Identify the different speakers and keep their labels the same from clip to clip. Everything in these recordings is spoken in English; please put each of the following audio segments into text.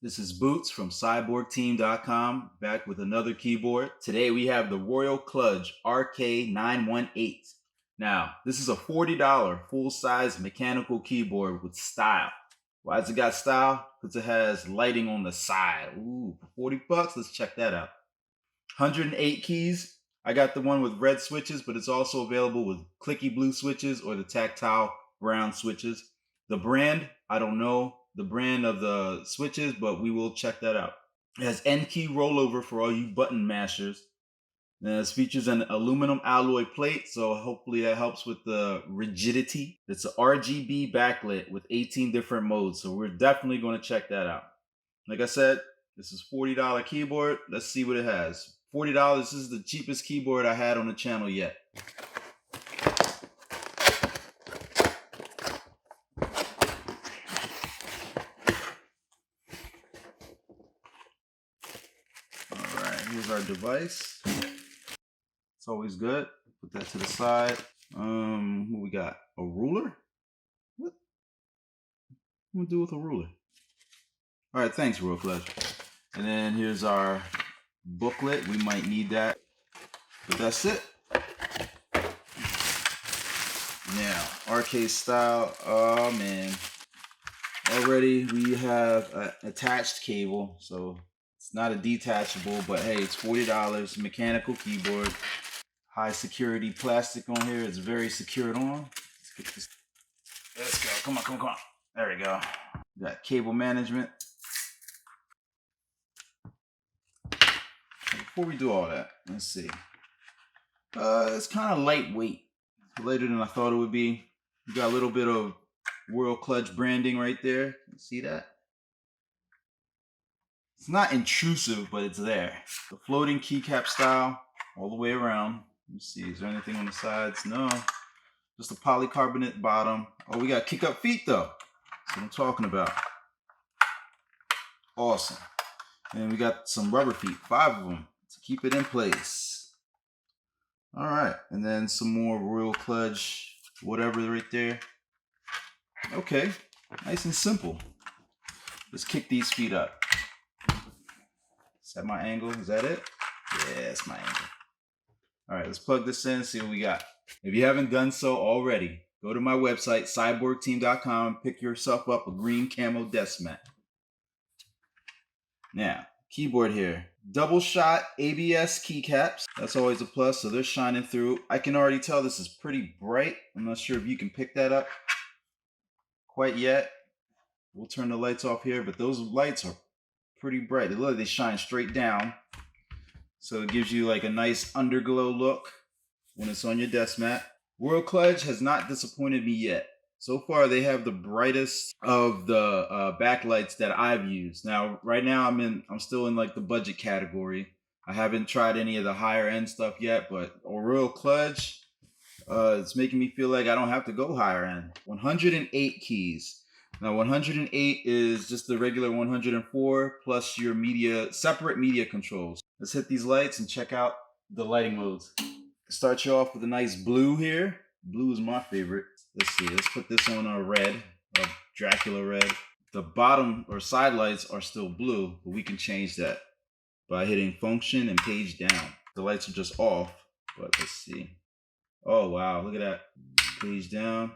Speaker 1: This is Boots from cyborgteam.com, back with another keyboard. Today we have the Royal Kludge RK918. Now, this is a $40 full-size mechanical keyboard with style. Why has it got style? Because it has lighting on the side. Ooh, for 40 bucks, let's check that out. 108 keys. I got the one with red switches, but it's also available with clicky blue switches or the tactile brown switches. The brand, I don't know the brand of the switches, but we will check that out. It has N key rollover for all you button mashers. And it features an aluminum alloy plate, so hopefully that helps with the rigidity. It's an RGB backlit with 18 different modes, so we're definitely going to check that out. Like I said, this is $40 keyboard. Let's see what it has. $40, this is the cheapest keyboard I had on the channel yet. Here's our device. It's always good. Put that to the side. What we got? A ruler? What? What do with a ruler? All right, thanks, Royal Kludge. And then here's our booklet. We might need that, but that's it. Now, arcade style. Oh man. Already we have an attached cable, so it's not a detachable, but hey, it's $40, mechanical keyboard, high security plastic on here. It's very secured on. Let's get this. Let's go. Come on, come on, come on. There we go. Got cable management. Before we do all that, let's see. It's kind of lightweight, lighter than I thought it would be. You got a little bit of Royal Kludge branding right there. You see that? It's not intrusive, but it's there. The floating keycap style all the way around. Let me see, is there anything on the sides? No, just a polycarbonate bottom. Oh, we got kick up feet though. That's what I'm talking about. Awesome. And we got some rubber feet, 5 of them to keep it in place. All right, and then some more Royal Kludge, whatever right there. Okay, nice and simple. Let's kick these feet up. Is that my angle? Is that it? Yeah, that's my angle. All right, let's plug this in and see what we got. If you haven't done so already, go to my website, cyborgteam.com, and pick yourself up a green camo desk mat. Now, keyboard here. Double shot ABS keycaps. That's always a plus, so they're shining through. I can already tell this is pretty bright. I'm not sure if you can pick that up quite yet. We'll turn the lights off here, but those lights are pretty bright. They look like they shine straight down. So it gives you like a nice underglow look when it's on your desk mat. Royal Kludge has not disappointed me yet. So far, they have the brightest of the backlights that I've used. Now, right now, I'm still in like the budget category. I haven't tried any of the higher end stuff yet, but Royal Kludge, it's making me feel like I don't have to go higher end. 108 keys. Now 108 is just the regular 104 plus your separate media controls. Let's hit these lights and check out the lighting modes. Start you off with a nice blue here. Blue is my favorite. Let's see, let's put this on a red, a Dracula red. The bottom or side lights are still blue, but we can change that by hitting function and page down. The lights are just off, but let's see. Oh wow, look at that. Page down.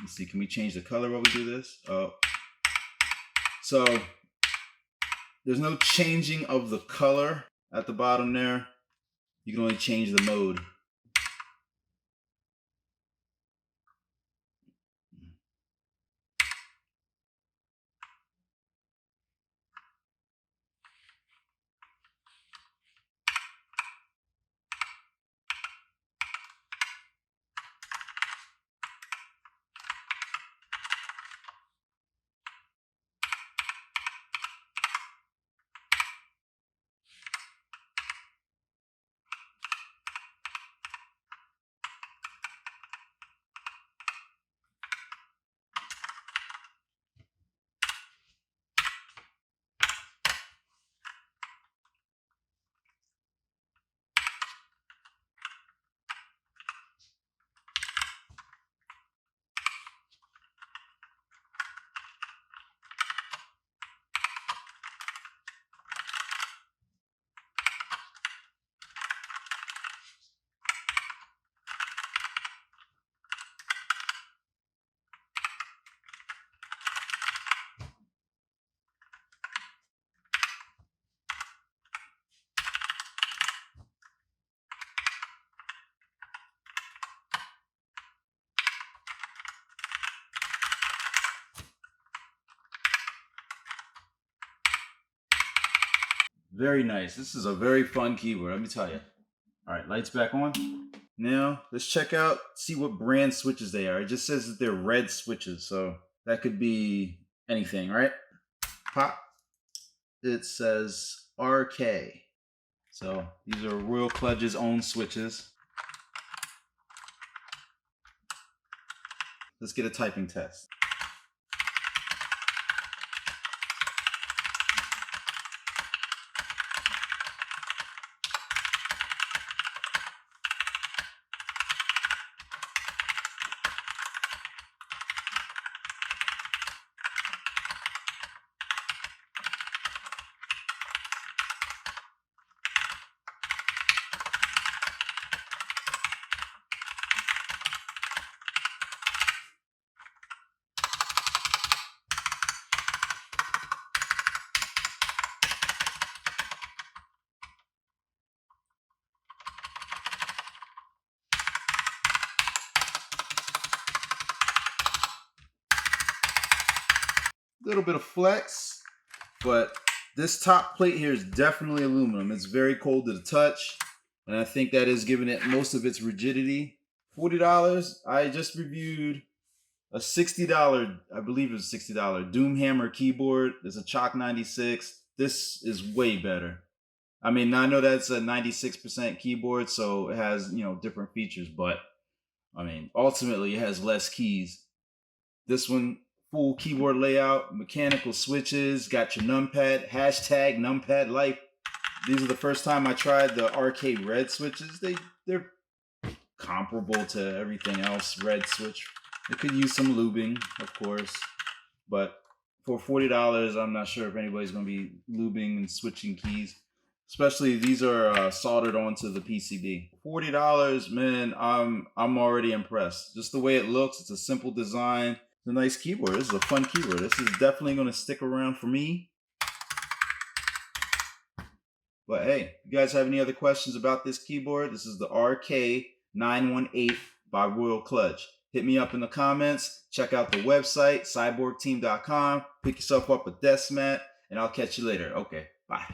Speaker 1: Let's see, can we change the color while we do this? Oh. So there's no changing of the color at the bottom there. You can only change the mode. Very nice. This is a very fun keyboard, let me tell you. All right, lights back on. Now, let's check out, see what brand switches they are. It just says that they're red switches, so that could be anything, right? Pop. It says RK. So these are Royal Kludge's own switches. Let's get a typing test. Little bit of flex, but this top plate here is definitely aluminum. It's very cold to the touch, and I think that is giving it most of its rigidity. $40. I just reviewed a $60, I believe it was $60 Doomhammer keyboard. There's a Chalk 96. This is way better. I mean, I know that's a 96% keyboard, so it has, different features, but I mean, ultimately it has less keys. This one, full keyboard layout, mechanical switches, got your numpad, hashtag numpad life. These are the first time I tried the RK red switches. They're comparable to everything else red switch. It could use some lubing, of course, but for $40, I'm not sure if anybody's going to be lubing and switching keys. Especially these are soldered onto the PCB. $40, man, I'm already impressed. Just the way it looks, it's a simple design. It's a nice keyboard. This is a fun keyboard. This is definitely going to stick around for me. But hey, if you guys have any other questions about this keyboard, this is the RK918 by Royal Kludge. Hit me up in the comments. Check out the website, cyborgteam.com. Pick yourself up a desk mat, and I'll catch you later. Okay, bye.